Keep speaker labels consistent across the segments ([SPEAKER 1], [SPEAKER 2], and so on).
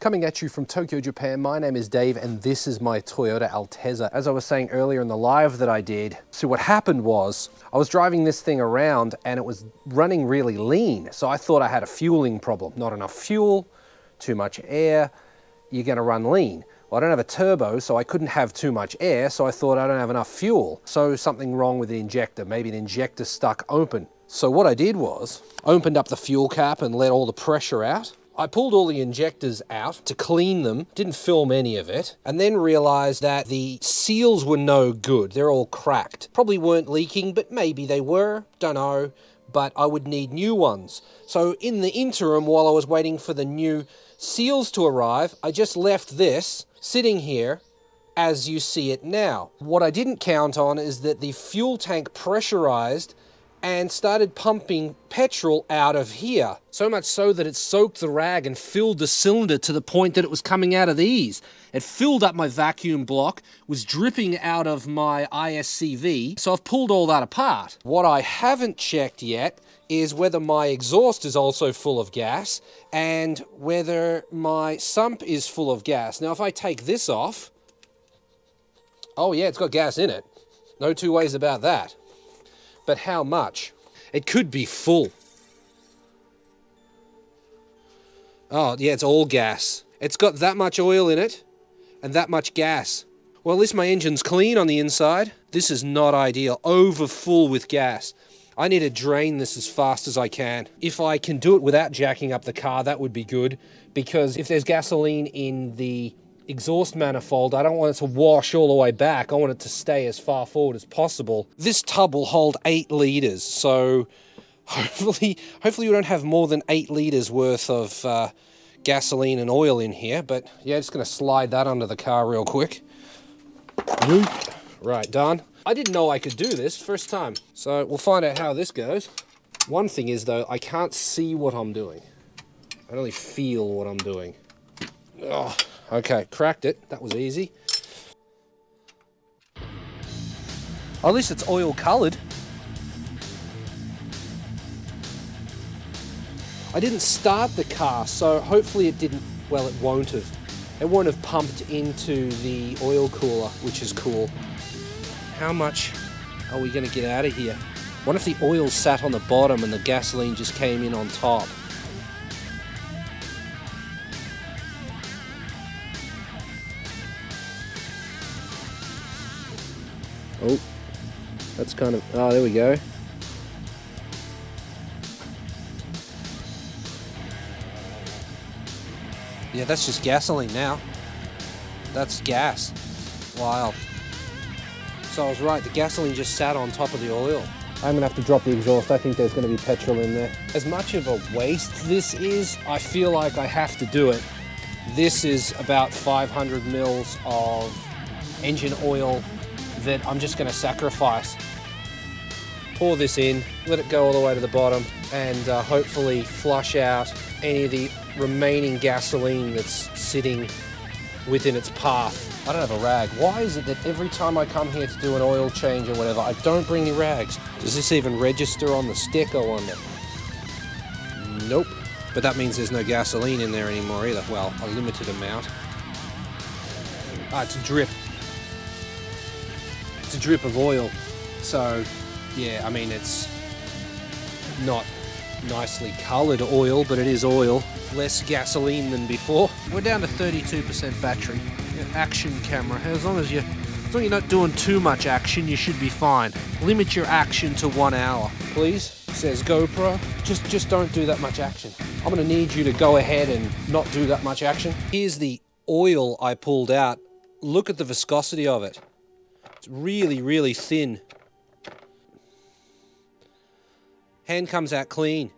[SPEAKER 1] Coming at you from Tokyo, Japan, my name is Dave and this is my Toyota Altezza. As I was saying earlier in the live that I did, so what happened was I was driving this thing around and it was running really lean. So I thought I had a fueling problem. Not enough fuel, too much air, you're gonna run lean. Well, I don't have a turbo, so I couldn't have too much air, so I thought I don't have enough fuel. So something wrong with the injector, maybe the injector stuck open. So what I did was, opened up the fuel cap and let all the pressure out. I pulled all the injectors out to clean them, didn't film any of it, and then realized that the seals were no good. They're all cracked. Probably weren't leaking, but maybe they were, don't know, but I would need new ones. So in the interim, while I was waiting for the new seals to arrive, I just left this sitting here as you see it now. What I didn't count on is that the fuel tank pressurized and started pumping petrol out of here. So much so that it soaked the rag and filled the cylinder to the point that it was coming out of these. It filled up my vacuum block, was dripping out of my ISCV, so I've pulled all that apart. What I haven't checked yet is whether my exhaust is also full of gas and whether my sump is full of gas. Now if I take this off, oh yeah, it's got gas in it. No two ways about that. But how much? It could be full. Oh, yeah, it's all gas. It's got that much oil in it and that much gas. Well, at least my engine's clean on the inside. This is not ideal. Over full with gas. I need to drain this as fast as I can. If I can do it without jacking up the car, that would be good. Because if there's gasoline in the exhaust manifold, I don't want it to wash all the way back. I want it to stay as far forward as possible. This tub will hold 8 liters, so hopefully we don't have more than 8 liters worth of gasoline and oil in here. But yeah, just gonna slide that under the car real quick. Right, done. I didn't know I could do this, first time. So we'll find out how this goes. One thing is though, I can't see what I'm doing. I only feel what I'm doing. Oh. Okay, cracked it. That was easy. At least it's oil colored. I didn't start the car, so hopefully it didn't, well, it won't have. It won't have pumped into the oil cooler, which is cool. How much are we gonna get out of here? What if the oil sat on the bottom and the gasoline just came in on top? Oh, that's kind of, oh, there we go. Yeah, that's just gasoline now. That's gas. Wild. So I was right, the gasoline just sat on top of the oil. I'm gonna have to drop the exhaust. I think there's gonna be petrol in there. As much of a waste this is, I feel like I have to do it. This is about 500 mils of engine oil that I'm just gonna sacrifice. Pour this in, let it go all the way to the bottom, and hopefully flush out any of the remaining gasoline that's sitting within its path. I don't have a rag. Why is it that every time I come here to do an oil change or whatever, I don't bring any rags? Does this even register on the stick, I wonder? Nope. But that means there's no gasoline in there anymore either. Well, a limited amount. Ah, it's a drip. It's a drip of oil. So, yeah, I mean, it's not nicely colored oil, but it is oil. Less gasoline than before. We're down to 32% battery. Action camera. As long as you're not doing too much action, you should be fine. Limit your action to 1 hour, please. Says GoPro. Just don't do that much action. I'm gonna need you to go ahead and not do that much action. Here's the oil I pulled out. Look at the viscosity of it. It's really, really thin. Hand comes out clean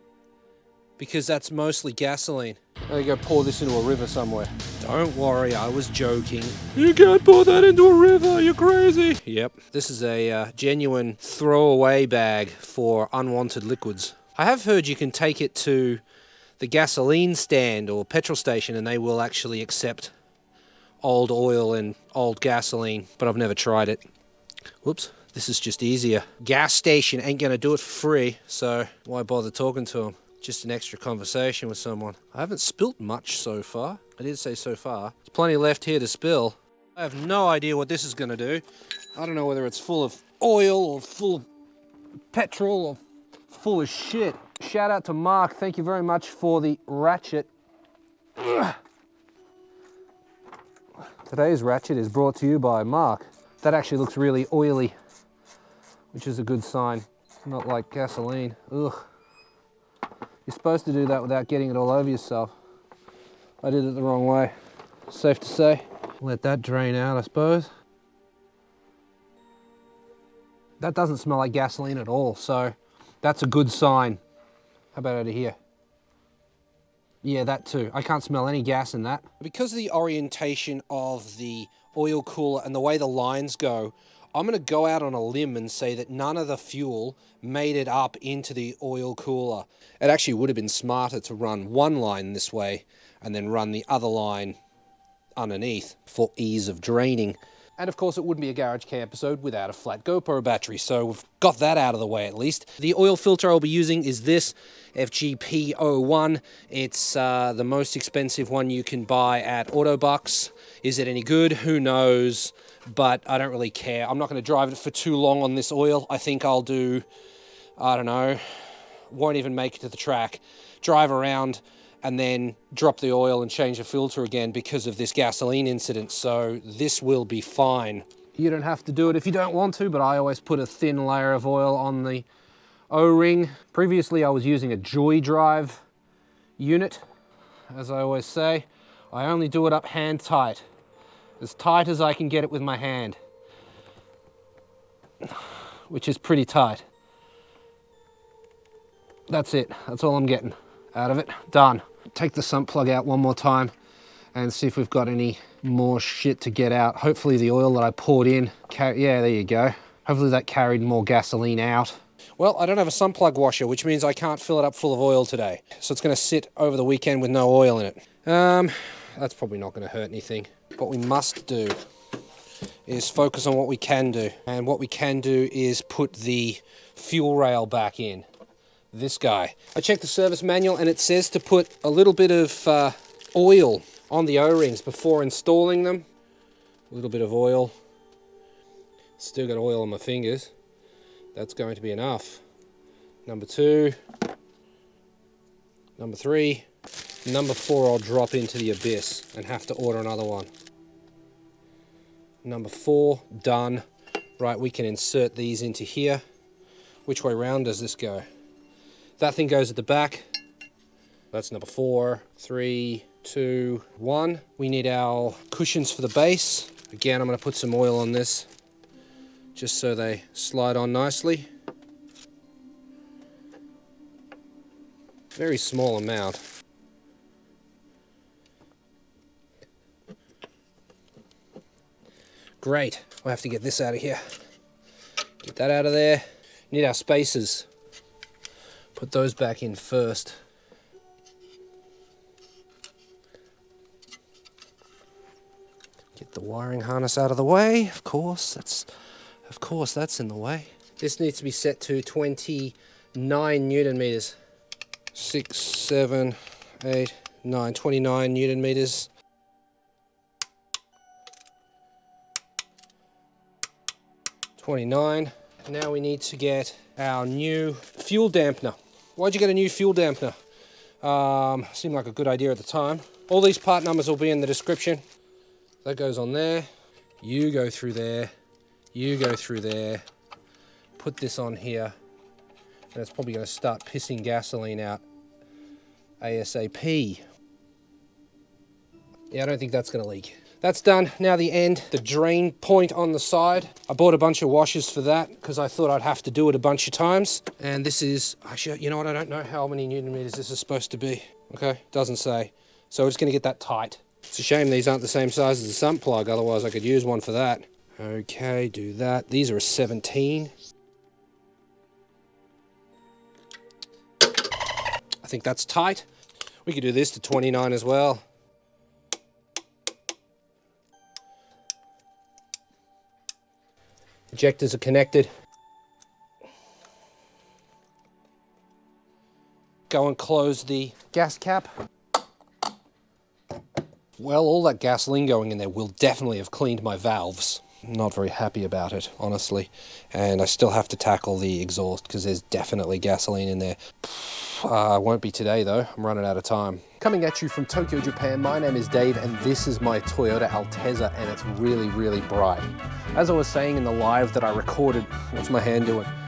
[SPEAKER 1] because that's mostly gasoline. Now you go pour this into a river somewhere. Don't worry, I was joking. You can't pour that into a river, you're crazy. Yep, this is a genuine throwaway bag for unwanted liquids. I have heard you can take it to the gasoline stand or petrol station and they will actually accept old oil and old gasoline, but I've never tried it. Whoops, this is just easier. Gas station ain't gonna do it for free, so why bother talking to them? Just an extra conversation with someone. I haven't spilt much so far. I did say so far. There's plenty left here to spill. I have no idea what this is going to do. I don't know whether it's full of oil or full of petrol or full of shit. Shout out to Mark. Thank you very much for the ratchet. Ugh. Today's ratchet is brought to you by Mark. That actually looks really oily, which is a good sign. Not like gasoline. Ugh. You're supposed to do that without getting it all over yourself. I did it the wrong way. Safe to say. Let that drain out, I suppose. That doesn't smell like gasoline at all, so that's a good sign. How about over here? Yeah, that too. I can't smell any gas in that. Because of the orientation of the oil cooler and the way the lines go, I'm going to go out on a limb and say that none of the fuel made it up into the oil cooler. It actually would have been smarter to run one line this way and then run the other line underneath for ease of draining. And of course it wouldn't be a Garage K episode without a flat GoPro battery, so we've got that out of the way at least. The oil filter I'll be using is this FGP01. It's the most expensive one you can buy at Autobucks. Is it any good? Who knows? But I don't really care. I'm not going to drive it for too long on this oil. I think I'll do, I don't know, won't even make it to the track. Drive around and then drop the oil and change the filter again because of this gasoline incident. So this will be fine. You don't have to do it if you don't want to, but I always put a thin layer of oil on the O-ring. Previously I was using a Joy Drive unit. As I always say, I only do it up hand tight as I can get it with my hand, which is pretty tight. That's it. That's all I'm getting out of it. Done. Take the sump plug out one more time and see if we've got any more shit to get out. Hopefully the oil that I poured in, yeah, there you go. Hopefully that carried more gasoline out. Well, I don't have a sump plug washer, which means I can't fill it up full of oil today. So it's going to sit over the weekend with no oil in it. That's probably not going to hurt anything. What we must do is focus on what we can do. And what we can do is put the fuel rail back in. This guy. I checked the service manual and it says to put a little bit of oil on the O-rings before installing them. A little bit of oil. Still got oil on my fingers. That's going to be enough. Number 2. Number 3. Number 4 I'll drop into the abyss and have to order another one. Number 4, done. Right, we can insert these into here. Which way round does this go? That thing goes at the back. That's number 4, 3, 2, 1. We need our cushions for the base. Again, I'm going to put some oil on this just so they slide on nicely. Very small amount. Great. We'll have to get this out of here. Get that out of there. Need our spacers. Put those back in first. Get the wiring harness out of the way. Of course, that's in the way. This needs to be set to 29 Newton meters. 6, 7, 8, 9, 29 Newton meters. $29. Now we need to get our new fuel dampener. Why'd you get a new fuel dampener? Seemed like a good idea at the time. All these part numbers will be in the description. That goes on there. You go through there. You go through there. Put this on here. And it's probably going to start pissing gasoline out ASAP. Yeah, I don't think that's going to leak. That's done. Now the end, the drain point on the side. I bought a bunch of washers for that because I thought I'd have to do it a bunch of times. And this is, actually, you know what? I don't know how many Newton meters this is supposed to be. Okay, doesn't say. So we're just gonna get that tight. It's a shame these aren't the same size as the sump plug, otherwise I could use one for that. Okay, do that. These are a 17. I think that's tight. We could do this to 29 as well. Ejectors are connected. Go and close the gas cap. Well, all that gasoline going in there will definitely have cleaned my valves. Not very happy about it, honestly. And I still have to tackle the exhaust because there's definitely gasoline in there. Won't be today though, I'm running out of time. Coming at you from Tokyo, Japan, my name is Dave and this is my Toyota Altezza and it's really, really bright. As I was saying in the live that I recorded, what's my hand doing?